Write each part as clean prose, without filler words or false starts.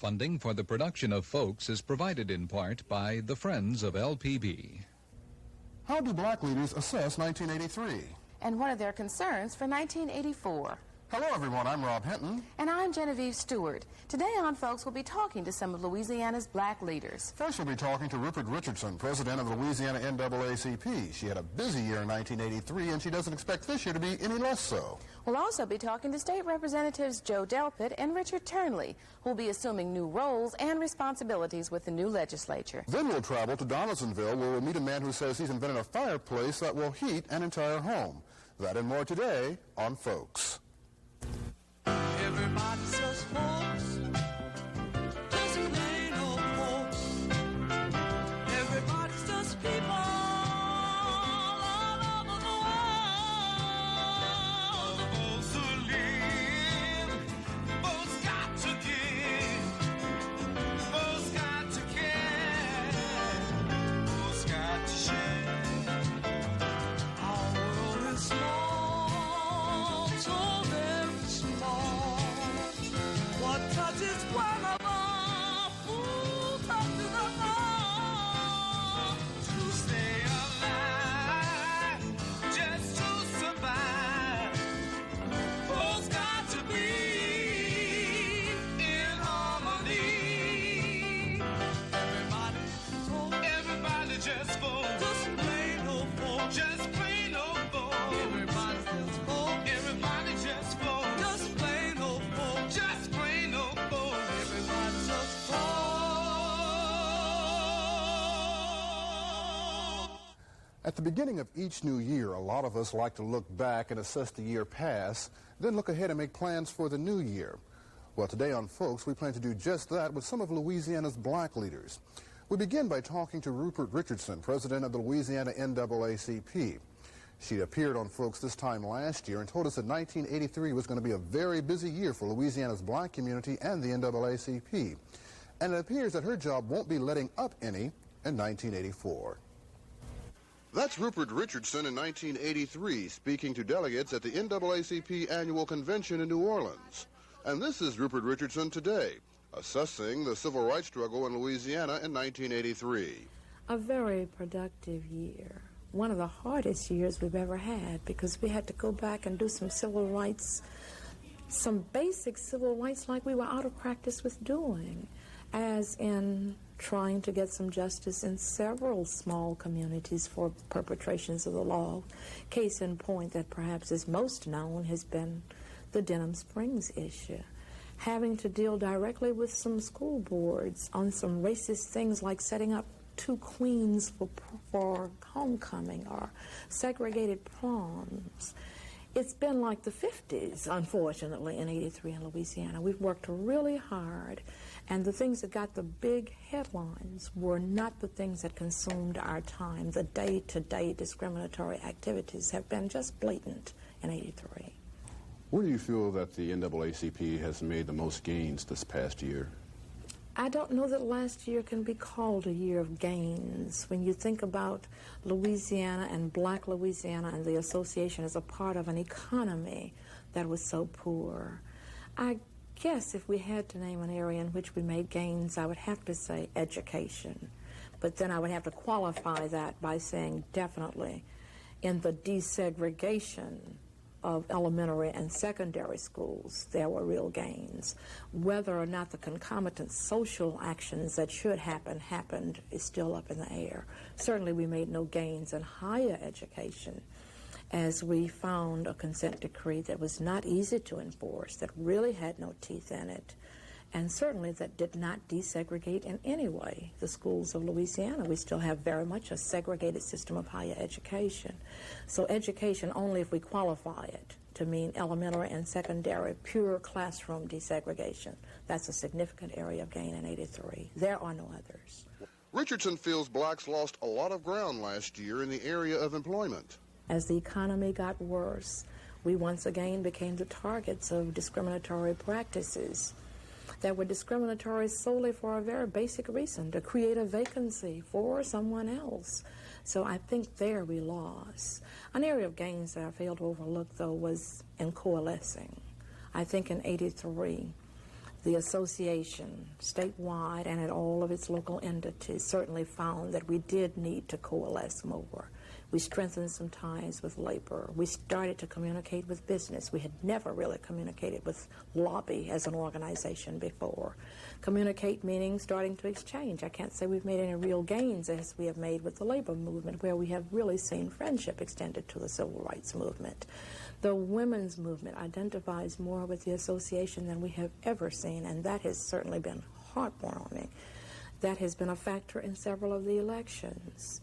Funding for the production of Folks is provided in part by the Friends of LPB. How do black leaders assess 1983? And what are their concerns for 1984? Hello, everyone. I'm Rob Hinton. And I'm Genevieve Stewart. Today on Folks, we'll be talking to some of Louisiana's black leaders. First, we'll be talking to Rupert Richardson, president of the Louisiana NAACP. She had a busy year in 1983, and she doesn't expect this year to be any less so. We'll also be talking to State Representatives Joe Delpit and Richard Turnley, who will be assuming new roles and responsibilities with the new legislature. Then we'll travel to Donaldsonville, where we'll meet a man who says he's invented a fireplace that will heat an entire home. That and more today on Folks. Everybody says folks, just plain old folks. Everybody says people all over the world. The folks who live, folks got to give, folks got to care, folks got to share. Our world is small, so very small. What touches one of us, who touches us all? To stay alive, just to survive, folks got to be in harmony. Everybody just folks, just plain old folks, just plain old folks. Everybody just folks, everybody just folks, just plain old folks, just plain old folks. Everybody just folks. At the beginning of each new year, a lot of us like to look back and assess the year past, then look ahead and make plans for the new year. Well, today on Folks, we plan to do just that with some of Louisiana's black leaders. We begin by talking to Rupert Richardson, president of the Louisiana NAACP. She appeared on Folks this time last year and told us that 1983 was going to be a very busy year for Louisiana's black community and the NAACP. And it appears that her job won't be letting up any in 1984. That's Rupert Richardson in 1983 speaking to delegates at the NAACP annual convention in New Orleans. And this is Rupert Richardson today, assessing the civil rights struggle in Louisiana in 1983. A very productive year. One of the hardest years we've ever had because we had to go back and do some civil rights, some basic civil rights like we were out of practice with doing, as in trying to get some justice in several small communities for perpetrations of the law. Case in point that perhaps is most known has been the Denham Springs issue. Having to deal directly with some school boards on some racist things like setting up two queens for homecoming or segregated proms. It's been like the 50s, unfortunately, in 83 in Louisiana. We've worked really hard, and the things that got the big headlines were not the things that consumed our time. The day-to-day discriminatory activities have been just blatant in 83. Where do you feel that the NAACP has made the most gains this past year? I don't know that last year can be called a year of gains. When you think about Louisiana and black Louisiana and the association as a part of an economy that was so poor, I guess if we had to name an area in which we made gains, I would have to say education. But then I would have to qualify that by saying definitely in the desegregation of elementary and secondary schools, there were real gains. Whether or not the concomitant social actions that should happen happened is still up in the air. Certainly we made no gains in higher education, as we found a consent decree that was not easy to enforce, that really had no teeth in it, and certainly that did not desegregate in any way the schools of Louisiana. We still have very much a segregated system of higher education. So education, only if we qualify it to mean elementary and secondary, pure classroom desegregation. That's a significant area of gain in 83. There are no others. Richardson feels blacks lost a lot of ground last year in the area of employment. As the economy got worse, we once again became the targets of discriminatory practices that were discriminatory solely for a very basic reason, to create a vacancy for someone else. So I think there we lost. An area of gains that I failed to overlook, though, was in coalescing. I think in 83, The association, statewide and at all of its local entities, certainly found that we did need to coalesce more. We strengthened some ties with labor. We started to communicate with business. We had never really communicated with lobby as an organization before. Communicate meaning starting to exchange. I can't say we've made any real gains as we have made with the labor movement, where we have really seen friendship extended to the civil rights movement. The women's movement identifies more with the association than we have ever seen, and that has certainly been heartwarming. That has been a factor in several of the elections.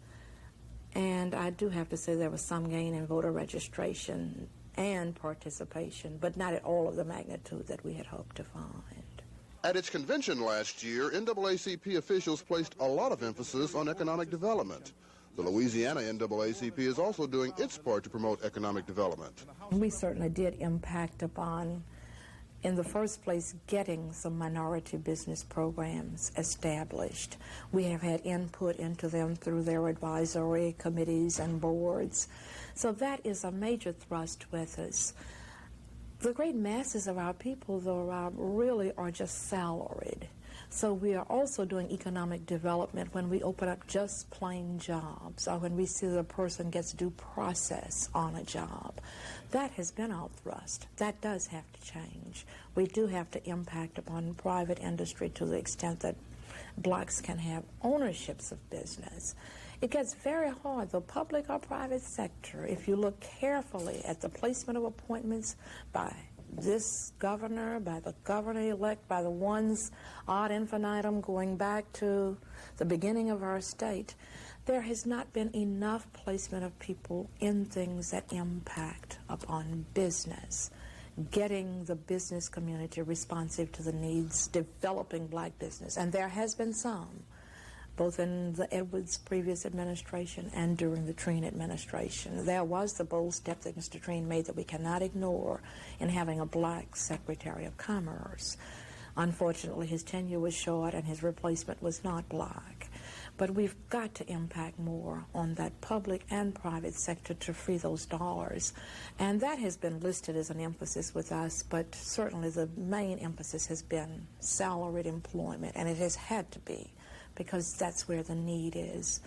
And I do have to say there was some gain in voter registration and participation, but not at all of the magnitude that we had hoped to find. At its convention last year, NAACP officials placed a lot of emphasis on economic development. The Louisiana NAACP is also doing its part to promote economic development. We certainly did impact upon, in the first place, getting some minority business programs established. We have had input into them through their advisory committees and boards. So that is a major thrust with us. The great masses of our people, though, really are just salaried. So we are also doing economic development when we open up just plain jobs, or when we see that a person gets due process on a job. That has been our thrust. That does have to change. We do have to impact upon private industry to the extent that blacks can have ownerships of business. It gets very hard, the public or private sector, if you look carefully at the placement of appointments by this governor, by the governor-elect, by the ones ad infinitum going back to the beginning of our state, there has not been enough placement of people in things that impact upon business, getting the business community responsive to the needs, developing black business. And there has been some, both in the Edwards previous administration and during the Treen administration. There was the bold step that Mr. Treen made that we cannot ignore in having a black Secretary of Commerce. Unfortunately, his tenure was short and his replacement was not black. But we've got to impact more on that public and private sector to free those dollars. And that has been listed as an emphasis with us, but certainly the main emphasis has been salaried employment, and it has had to be, because that's where the need is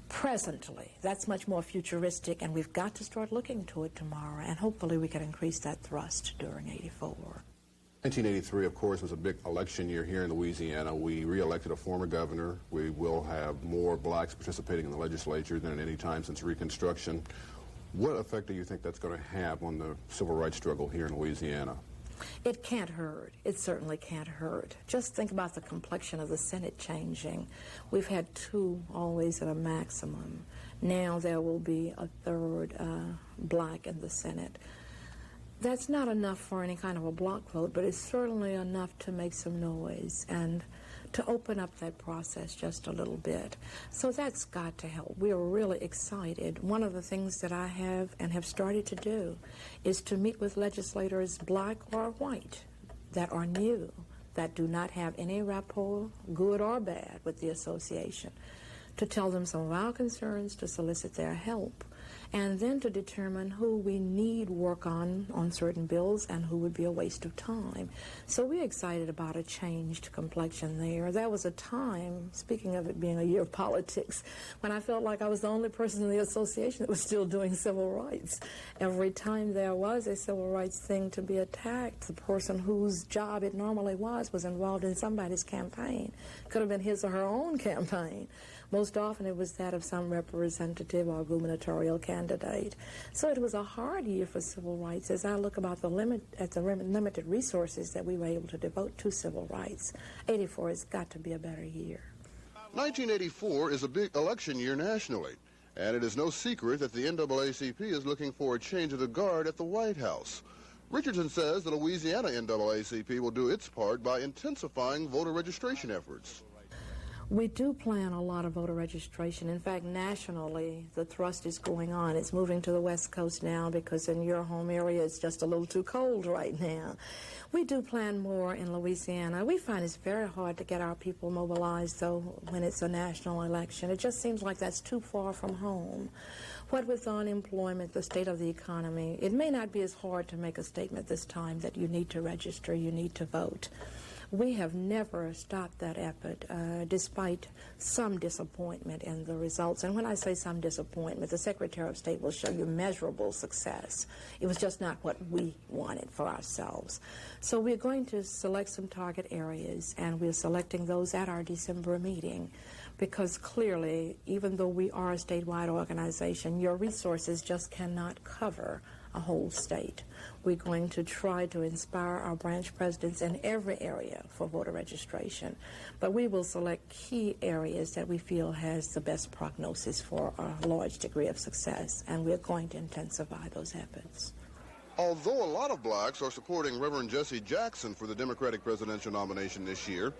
presently. That's much more futuristic, and we've got to start looking to it tomorrow, and hopefully we can increase that thrust during '84. 1983, of course, was a big election year here in Louisiana. We re-elected a former governor. We will have more blacks participating in the legislature than at any time since Reconstruction. What effect do you think that's going to have on the civil rights struggle here in Louisiana? It can't hurt. It certainly can't hurt. Just think about the complexion of the Senate changing. We've had two always at a maximum. Now there will be a third black in the Senate. That's not enough for any kind of a block vote, but it's certainly enough to make some noise and to open up that process just a little bit. So that's got to help. We are really excited. One of the things that I have started to do is to meet with legislators, black or white, that are new, that do not have any rapport, good or bad, with the association, to tell them some of our concerns, to solicit their help, and then to determine who we need work on certain bills and who would be a waste of time. So we're excited about a changed complexion there. There was a time, speaking of it being a year of politics, when I felt like I was the only person in the association that was still doing civil rights. Every time there was a civil rights thing to be attacked, the person whose job it normally was involved in somebody's campaign. Could have been his or her own campaign. Most often it was that of some representative or gubernatorial candidate. So it was a hard year for civil rights as I look about the limited resources that we were able to devote to civil rights. '84 has got to be a better year. 1984 is a big election year nationally, and it is no secret that the NAACP is looking for a change of the guard at the White House. Richardson says the Louisiana NAACP will do its part by intensifying voter registration efforts. We do plan a lot of voter registration. In fact, nationally, the thrust is going on. It's moving to the West Coast now because in your home area, it's just a little too cold right now. We do plan more in Louisiana. We find it's very hard to get our people mobilized, though, when it's a national election. It just seems like that's too far from home. What with unemployment, the state of the economy, it may not be as hard to make a statement this time that you need to register, you need to vote. We have never stopped that effort, despite some disappointment in the results. And when I say some disappointment, the Secretary of State will show you measurable success. It was just not what we wanted for ourselves. So we're going to select some target areas, and we're selecting those at our December meeting, because clearly, even though we are a statewide organization, your resources just cannot cover a whole state. We're going to try to inspire our branch presidents in every area for voter registration, but we will select key areas that we feel has the best prognosis for a large degree of success, and we're going to intensify those efforts. Although a lot of blacks are supporting Reverend Jesse Jackson for the Democratic presidential nomination this year,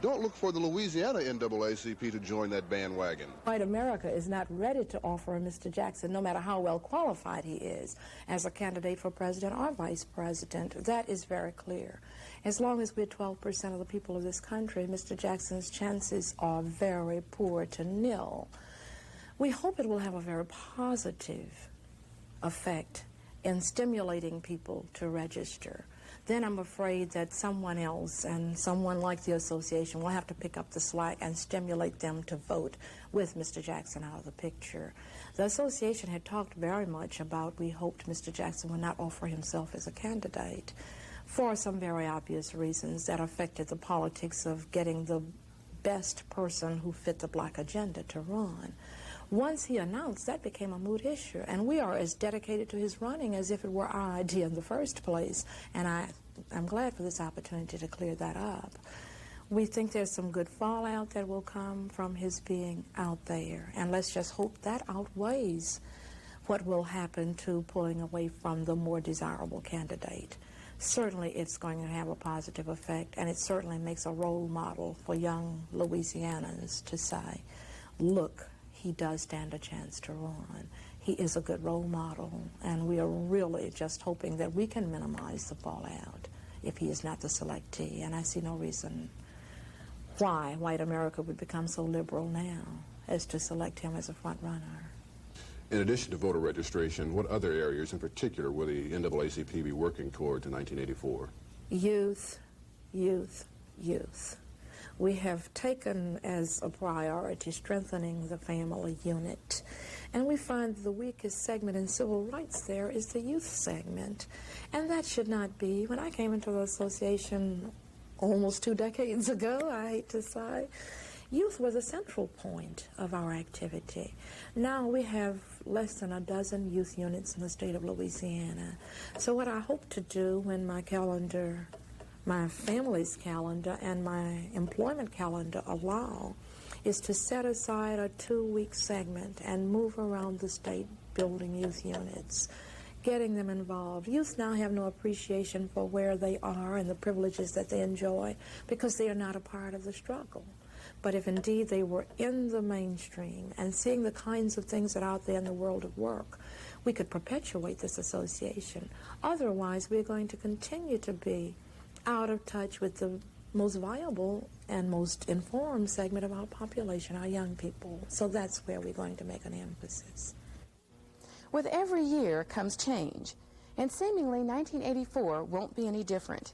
don't look for the Louisiana NAACP to join that bandwagon. White America is not ready to offer Mr. Jackson, no matter how well qualified he is, as a candidate for president or vice president. That is very clear. As long as we're 12% of the people of this country, Mr. Jackson's chances are very poor to nil. We hope it will have a very positive effect in stimulating people to register. Then I'm afraid that someone else and someone like the association will have to pick up the slack and stimulate them to vote with Mr. Jackson out of the picture. The association had talked very much about, we hoped Mr. Jackson would not offer himself as a candidate for some very obvious reasons that affected the politics of getting the best person who fit the black agenda to run. Once he announced, that became a moot issue, and we are as dedicated to his running as if it were our idea in the first place, and I'm glad for this opportunity to clear that up. We think there's some good fallout that will come from his being out there, and let's just hope that outweighs what will happen to pulling away from the more desirable candidate. Certainly it's going to have a positive effect, and it certainly makes a role model for young Louisianans to say, look, he does stand a chance to run. He is a good role model, and we are really just hoping that we can minimize the fallout if he is not the selectee. And I see no reason why white America would become so liberal now as to select him as a front runner. In addition to voter registration, what other areas in particular will the NAACP be working towards in 1984? Youth, youth, youth. We have taken as a priority strengthening the family unit, and we find the weakest segment in civil rights there is the youth segment, and that should not be. When I came into the association almost 2 decades ago, I hate to say, youth was a central point of our activity. Now we have less than a dozen youth units in the state of Louisiana. So what I hope to do when my calendar, my family's calendar, and my employment calendar allow is to set aside a 2-week segment and move around the state building youth units, getting them involved. Youth now have no appreciation for where they are and the privileges that they enjoy because they are not a part of the struggle. But if indeed they were in the mainstream and seeing the kinds of things that are out there in the world of work, we could perpetuate this association. Otherwise, we're going to continue to be out of touch with the most viable and most informed segment of our population, our young people. So that's where we're going to make an emphasis. With every year comes change, and seemingly 1984 won't be any different.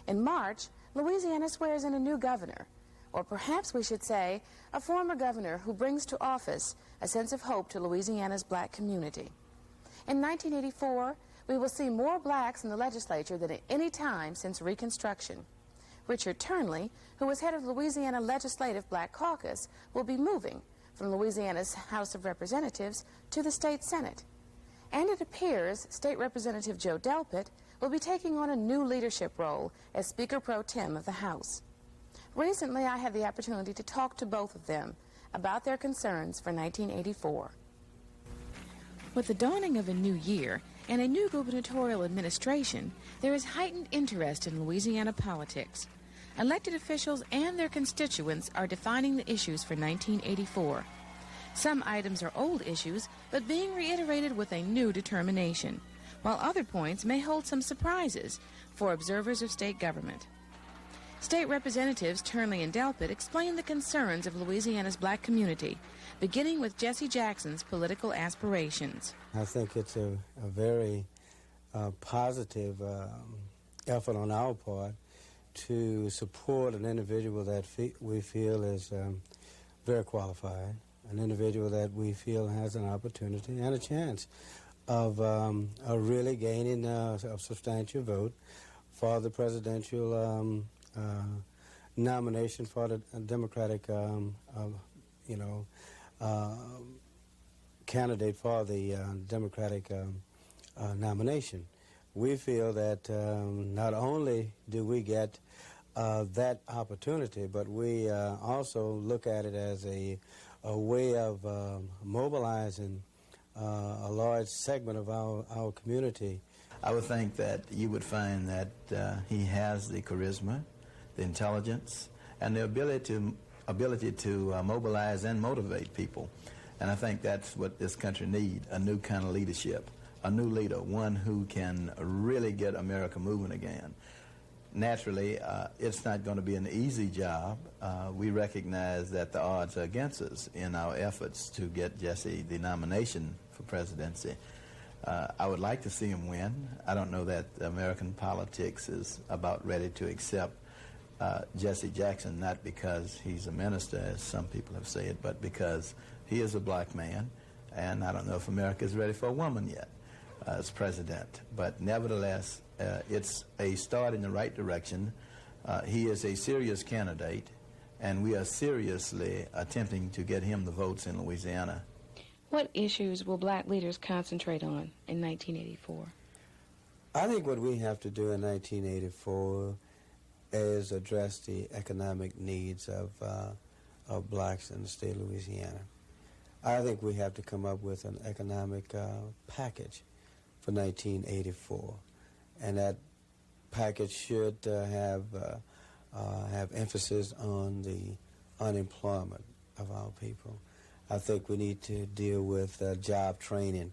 In March, Louisiana swears in a new governor, or perhaps we should say, a former governor who brings to office a sense of hope to Louisiana's black community. In 1984, we will see more blacks in the legislature than at any time since Reconstruction. Richard Turnley, who was head of Louisiana Legislative Black Caucus, will be moving from Louisiana's House of Representatives to the state Senate. And it appears State Representative Joe Delpit will be taking on a new leadership role as Speaker Pro-Temp of the House. Recently, I had the opportunity to talk to both of them about their concerns for 1984. With the dawning of a new year and a new gubernatorial administration, there is heightened interest in Louisiana politics. Elected officials and their constituents are defining the issues for 1984. Some items are old issues, but being reiterated with a new determination, while other points may hold some surprises for observers of state government. State Representatives Turnley and Delpit explain the concerns of Louisiana's black community, beginning with Jesse Jackson's political aspirations. I think it's a very positive effort on our part to support an individual that we feel is very qualified, an individual that we feel has an opportunity and a chance of really gaining a substantial vote for the presidential nomination for the Democratic, candidate for the Democratic nomination. We feel that not only do we get that opportunity, but we also look at it as a way of mobilizing a large segment of our community. I would think that you would find that he has the charisma, the intelligence, and the ability to mobilize and motivate people. And I think that's what this country needs, a new kind of leadership, a new leader, one who can really get America moving again. Naturally, it's not going to be an easy job. We recognize that the odds are against us in our efforts to get Jesse the nomination for presidency. I would like to see him win. I don't know that American politics is about ready to accept Jesse Jackson, not because he's a minister, as some people have said, but because he is a black man, and I don't know if America is ready for a woman yet as president. But nevertheless, it's a start in the right direction. He is a serious candidate, and we are seriously attempting to get him the votes in Louisiana. What issues will black leaders concentrate on in 1984? I think what we have to do in 1984 is address the economic needs of blacks in the state of Louisiana. I think we have to come up with an economic package for 1984, and that package should have emphasis on the unemployment of our people. I think we need to deal with job training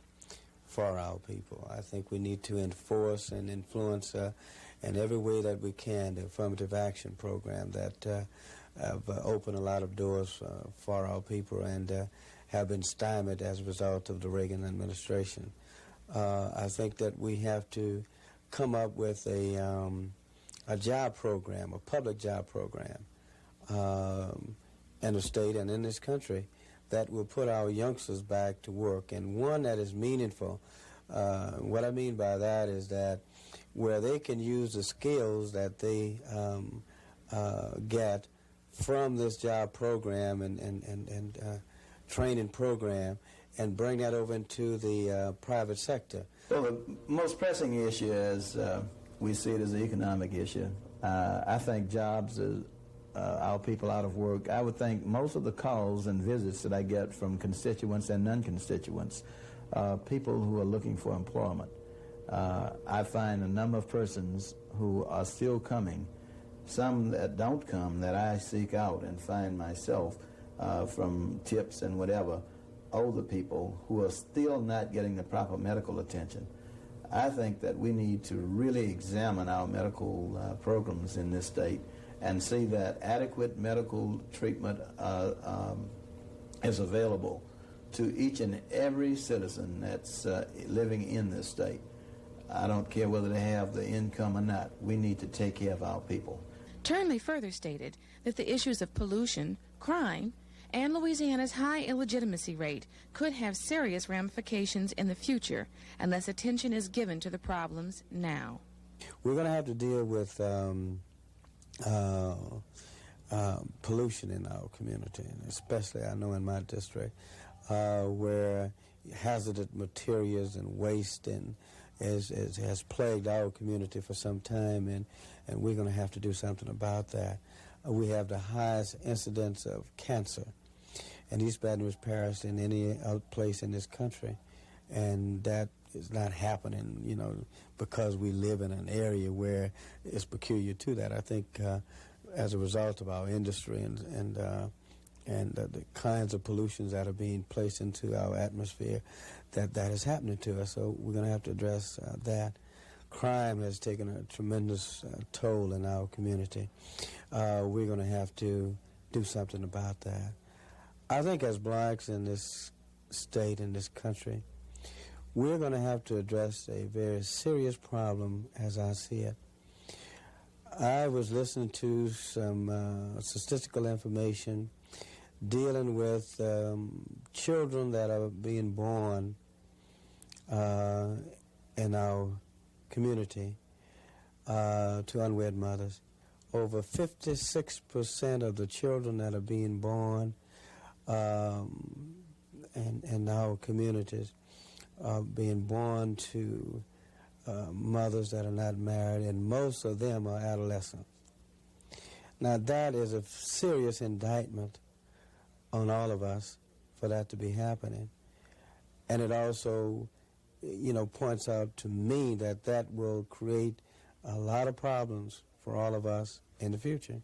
for our people. I think we need to enforce and influence in every way that we can the affirmative action program that have opened a lot of doors for our people and have been stymied as a result of the Reagan administration. I think that we have to come up with a job program, a public job program in the state and in this country that will put our youngsters back to work, and one that is meaningful. What I mean by that is that where they can use the skills that they get from this job program and training program and bring that over into the private sector. Well, the most pressing issue is we see it as an economic issue. I think jobs is our people out of work. I would think most of the calls and visits that I get from constituents and non-constituents, people who are looking for employment. I find a number of persons who are still coming, some that don't come that I seek out and find myself from tips and whatever, older people who are still not getting the proper medical attention. I think that we need to really examine our medical programs in this state and see that adequate medical treatment is available to each and every citizen that's living in this state. I don't care whether they have the income or not. We need to take care of our people. Turnley further stated that the issues of pollution, crime, and Louisiana's high illegitimacy rate could have serious ramifications in the future unless attention is given to the problems now. We're going to have to deal with pollution in our community, and especially I know in my district where hazardous materials and waste and has plagued our community for some time, and we're going to have to do something about that. We have the highest incidence of cancer in East Baton Rouge Parish than any other place in this country, and that is not happening, you know, because we live in an area where it's peculiar to that. I think as a result of our industry and the kinds of pollutions that are being placed into our atmosphere, that is happening to us. So we're going to have to address that. Crime has taken a tremendous toll in our community. We're going to have to do something about that. I think as blacks in this state, in this country, we're going to have to address a very serious problem as I see it. I was listening to some statistical information dealing with children that are being born in our community to unwed mothers. Over 56% of the children that are being born in our communities are being born to mothers that are not married, and most of them are adolescents. Now that is a serious indictment on all of us for that to be happening. And it also, points out to me that that will create a lot of problems for all of us in the future.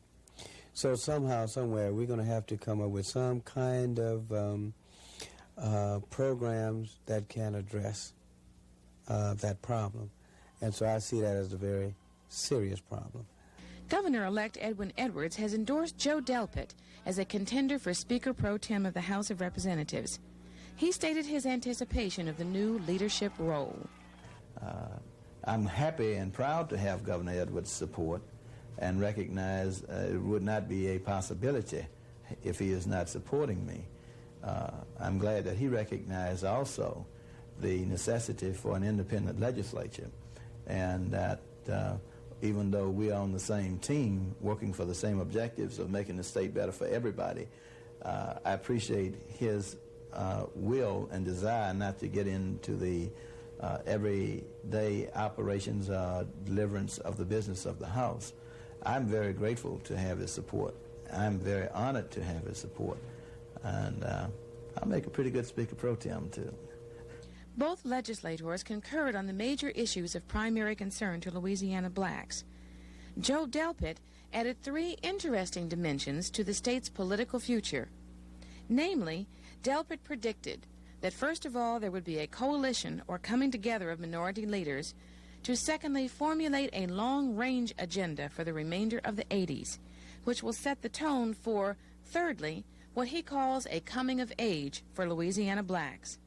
So somehow, somewhere, we're going to have to come up with some kind of programs that can address that problem. And so I see that as a very serious problem. Governor-elect Edwin Edwards has endorsed Joe Delpit as a contender for Speaker Pro-Temp of the House of Representatives. He stated his anticipation of the new leadership role. I'm happy and proud to have Governor Edwards' support and recognize it would not be a possibility if he is not supporting me. I'm glad that he recognized also the necessity for an independent legislature, and that even though we are on the same team working for the same objectives of making the state better for everybody, I appreciate his will and desire not to get into the everyday operations, deliverance of the business of the House. I'm very grateful to have his support. I'm very honored to have his support. And I'll make a pretty good Speaker Pro-Temp, too. Both legislators concurred on the major issues of primary concern to Louisiana blacks. Joe Delpit added 3 interesting dimensions to the state's political future. Namely, Delpit predicted that first of all there would be a coalition or coming together of minority leaders to secondly formulate a long-range agenda for the remainder of the 80s, which will set the tone for, thirdly, what he calls a coming of age for Louisiana blacks.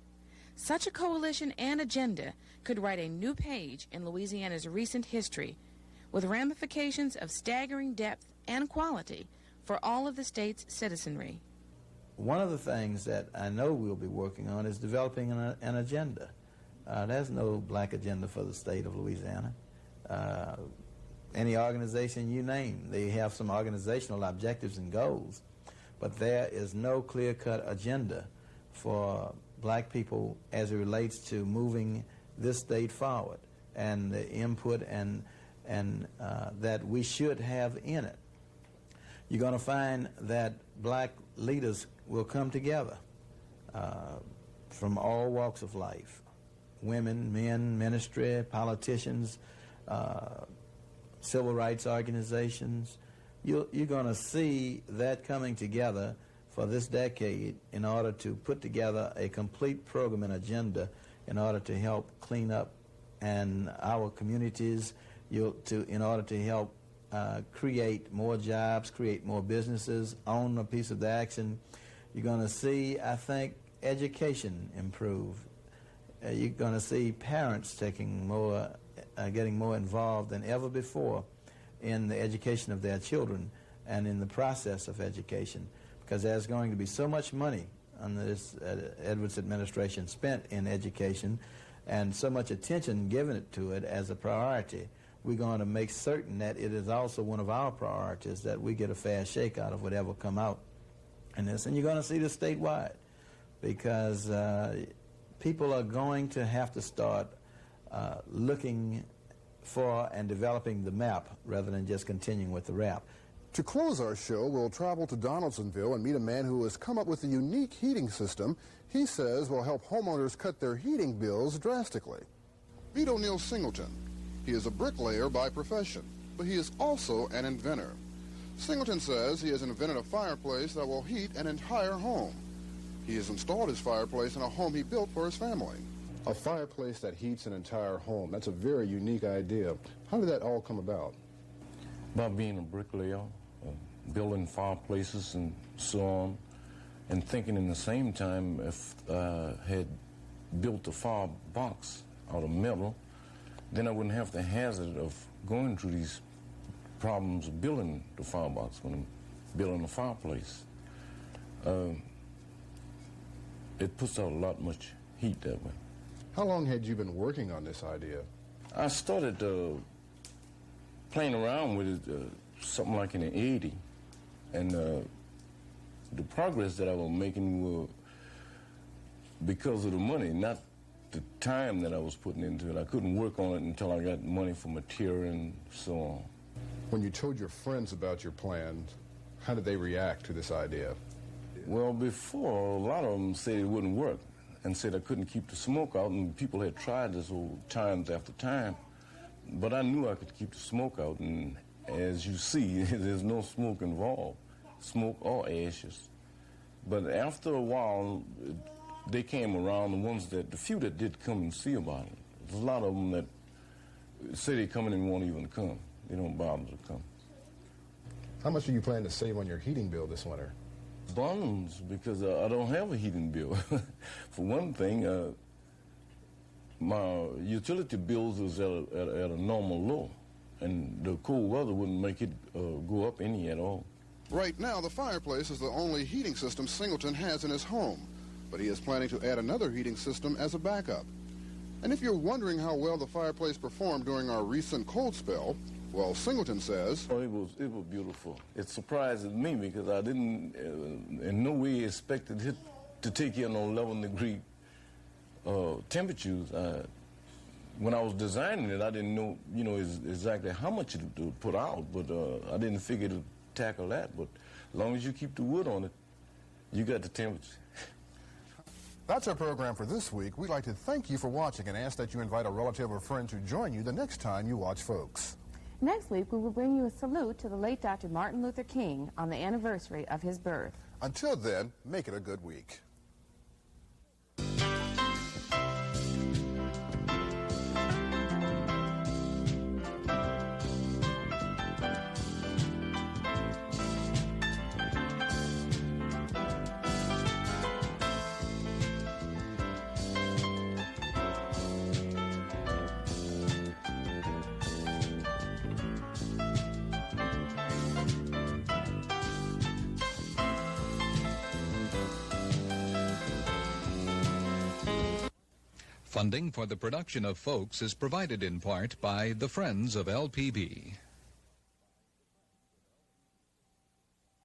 Such a coalition and agenda could write a new page in Louisiana's recent history, with ramifications of staggering depth and quality for all of the state's citizenry. One of the things that I know we'll be working on is developing an agenda. There's no black agenda for the state of Louisiana. Any organization you name, they have some organizational objectives and goals, but there is no clear-cut agenda for black people as it relates to moving this state forward and the input and that we should have in it. You're going to find that black leaders will come together from all walks of life. Women, men, ministry, politicians, civil rights organizations. You're going to see that coming together for this decade in order to put together a complete program and agenda in order to help clean up and our communities, in order to help create more jobs, create more businesses, own a piece of the action. You're going to see, I think, education improve. You're going to see parents getting more involved than ever before in the education of their children and in the process of education, because there's going to be so much money under this Edwards administration spent in education and so much attention given to it as a priority. We're going to make certain that it is also one of our priorities, that we get a fair shake out of whatever come out in this. And you're going to see this statewide, because people are going to have to start looking for and developing the map rather than just continuing with the rap. To close our show, we'll travel to Donaldsonville and meet a man who has come up with a unique heating system he says will help homeowners cut their heating bills drastically. Meet Oneal Singleton. He is a bricklayer by profession, but he is also an inventor. Singleton says he has invented a fireplace that will heat an entire home. He has installed his fireplace in a home he built for his family. A fireplace that heats an entire home. That's a very unique idea. How did that all come about? By being a bricklayer, building fireplaces and so on, and thinking in the same time if I had built a firebox out of metal, then I wouldn't have the hazard of going through these problems of building the firebox when I'm building a fireplace. It puts out a lot much heat that way. How long had you been working on this idea? I started playing around with it something like in the 80s, and the progress that I was making were because of the money, not the time that I was putting into it. I couldn't work on it until I got money for material and so on. When you told your friends about your plans, how did they react to this idea? Well, before, a lot of them said it wouldn't work and said I couldn't keep the smoke out, and people had tried this over times after time. But I knew I could keep the smoke out, and as you see, there's no smoke involved, smoke or ashes. But after a while, they came around, the few that did come and see about it. There's a lot of them that say they come in and won't even come. They don't bother to come. How much do you plan to save on your heating bill this winter? Bonds, because I don't have a heating bill. For one thing, my utility bills is at a normal low, and the cold weather wouldn't make it go up any at all. Right now, the fireplace is the only heating system Singleton has in his home, but he is planning to add another heating system as a backup. And if you're wondering how well the fireplace performed during our recent cold spell, well, Singleton says... Oh, it was beautiful. It surprised me because I didn't in no way expected it to take in on 11-degree temperatures. When I was designing it, I didn't know, exactly how much it would put out, but I didn't figure to tackle that. But as long as you keep the wood on it, you got the temperature. That's our program for this week. We'd like to thank you for watching and ask that you invite a relative or friend to join you the next time you watch Folks. Next week, we will bring you a salute to the late Dr. Martin Luther King on the anniversary of his birth. Until then, make it a good week. Funding for the production of Folks is provided in part by the Friends of LPB.